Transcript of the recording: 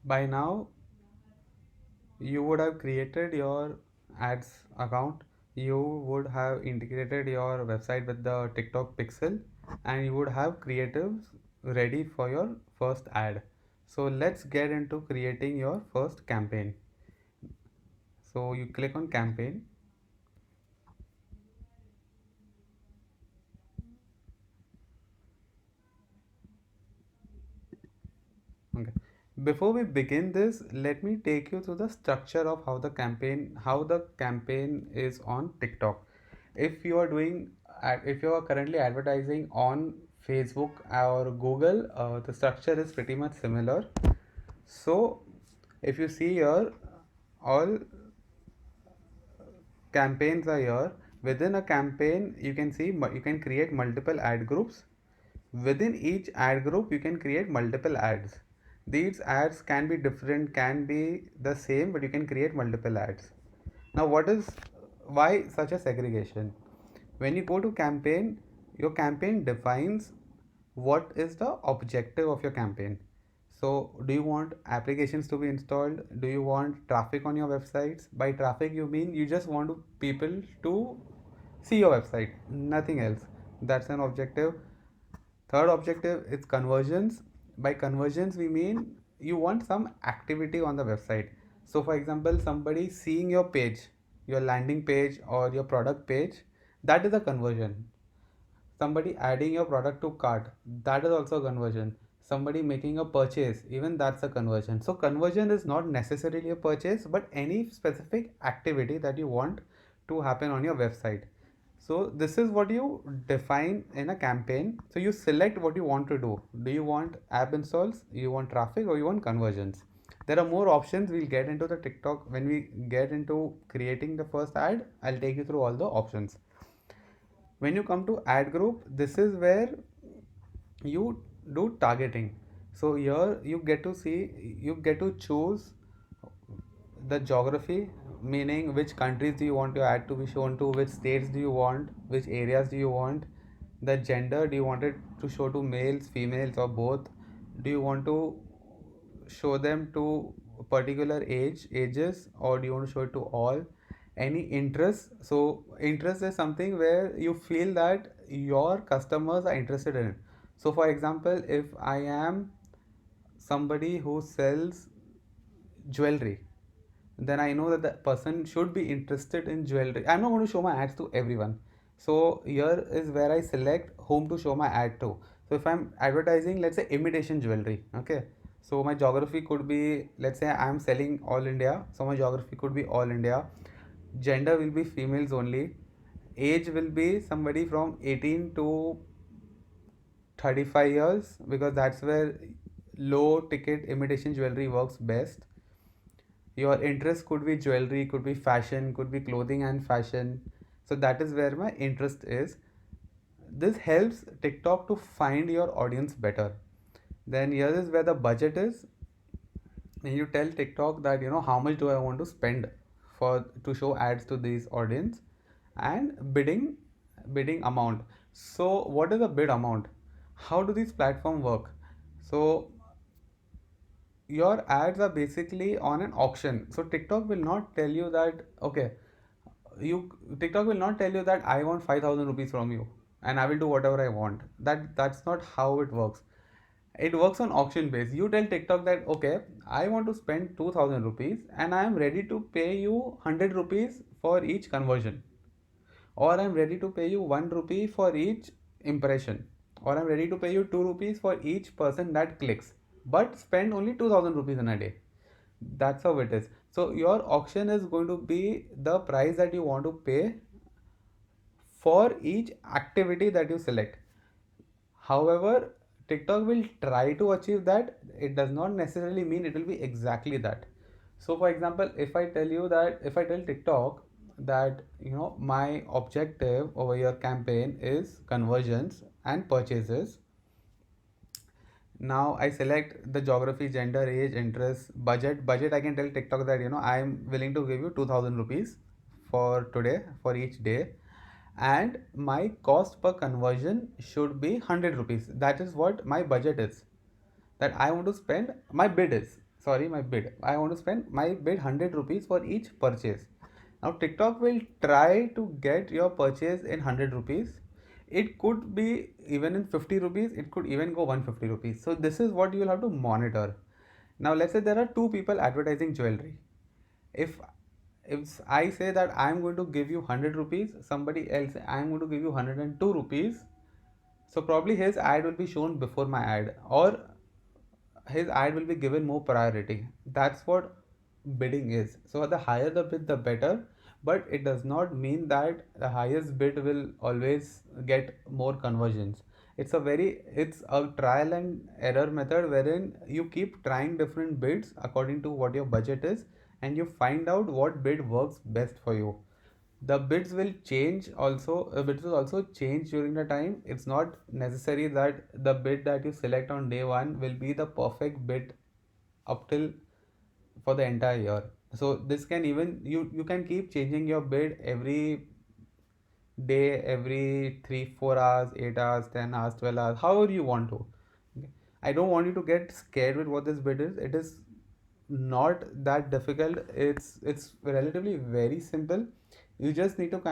By now you would have created your ads account, you would have integrated your website with the TikTok pixel, and you would have creatives ready for your first ad. So let's get into creating your first campaign. So you click on campaign. Okay. Before we begin this, let me take you through the structure of how the campaign is on TikTok. If you are if you are currently advertising on Facebook or Google, the structure is pretty much similar. So, if you see here, all campaigns are here. Within a campaign, you can see you can create multiple ad groups. Within each ad group, you can create multiple ads. These ads can be different, can be the same, but you can create multiple ads. Now, why such a segregation? When you go to campaign, your campaign defines what is the objective of your campaign. So, do you want applications to be installed? Do you want traffic on your websites? By traffic, you mean you just want people to see your website, nothing else. That's an objective. Third objective is conversions. By conversions, we mean you want some activity on the website. So, for example, somebody seeing your page, your landing page or your product page, that is a conversion. Somebody adding your product to cart, that is also a conversion. Somebody making a purchase, even that's a conversion. So, conversion is not necessarily a purchase, but any specific activity that you want to happen on your website. So this is what you define in a campaign. So you select what you want to do. Do you want app installs, you want traffic, or you want conversions? There are more options. We'll get into the TikTok when we get into creating the first ad. I'll take you through all the options. When you come to ad group, this is where you do targeting. So here you get to choose the geography, meaning which countries do you want your ad to be shown to, which states do you want, which areas do you want, the gender, do you want it to show to males, females, or both, do you want to show them to particular ages, or do you want to show it to all, any interest. So interest is something where you feel that your customers are interested in it. So for example, if I am somebody who sells jewelry, then I know that the person should be interested in jewelry. I'm not going to show my ads to everyone. So here is where I select whom to show my ad to. So if I'm advertising, let's say imitation jewelry, okay. So my geography could be, let's say I'm selling all India. So my geography could be all India. Gender will be females only. Age will be somebody from 18 to 35 years, because that's where low ticket imitation jewelry works best. Your interest could be jewelry, could be fashion, could be clothing and fashion. So that is where my interest is. This helps TikTok to find your audience better. Then here is where the budget is. And you tell TikTok that how much do I want to spend for to show ads to these audience, and bidding amount. So what is the bid amount? How do these platform work? So your ads are basically on an auction. So TikTok will not tell you that, okay, you TikTok will not tell you that I want 5,000 rupees from you and I will do whatever I want. That's not how it works. It works on auction base. You tell TikTok that, okay, I want to spend 2,000 rupees and I am ready to pay you 100 rupees for each conversion, or I'm ready to pay you 1 rupee for each impression, or I'm ready to pay you 2 rupees for each person that clicks, but spend only 2,000 rupees in a day. That's how it is. So your auction is going to be the price that you want to pay for each activity that you select. However, TikTok will try to achieve that. It does not necessarily mean it will be exactly that. So, for example, if I tell TikTok that my objective over your campaign is conversions and purchases. Now I select the geography, gender, age, interest, budget. Budget, I can tell TikTok that I'm willing to give you 2,000 rupees for today, for each day, and my cost per conversion should be 100 rupees. That is what my budget is, that I want to spend. My bid is. sorry, my bid. I want to spend my bid 100 rupees for each purchase. Now TikTok will try to get your purchase in 100 rupees. It could be even in 50 rupees, it could even go 150 rupees. So this is what you will have to monitor. Now let's say there are two people advertising jewelry. If if I say that I'm going to give you 100 rupees, somebody else I'm going to give you 102 rupees, so probably his ad will be shown before my ad, or his ad will be given more priority. That's what bidding is. So the higher the bid, the better. But it does not mean that the highest bid will always get more conversions. It's a trial and error method wherein you keep trying different bids according to what your budget is, and you find out what bid works best for you. The bids will change also. Bids will also change during the time. It's not necessary that the bid that you select on day one will be the perfect bid up till for the entire year. So this can even you can keep changing your bid every day, every 3 4 hours, 8 hours, 10 hours, 12 hours, however you want to. Okay. I don't want you to get scared with what this bid is. It is not that difficult. It's relatively very simple. You just need to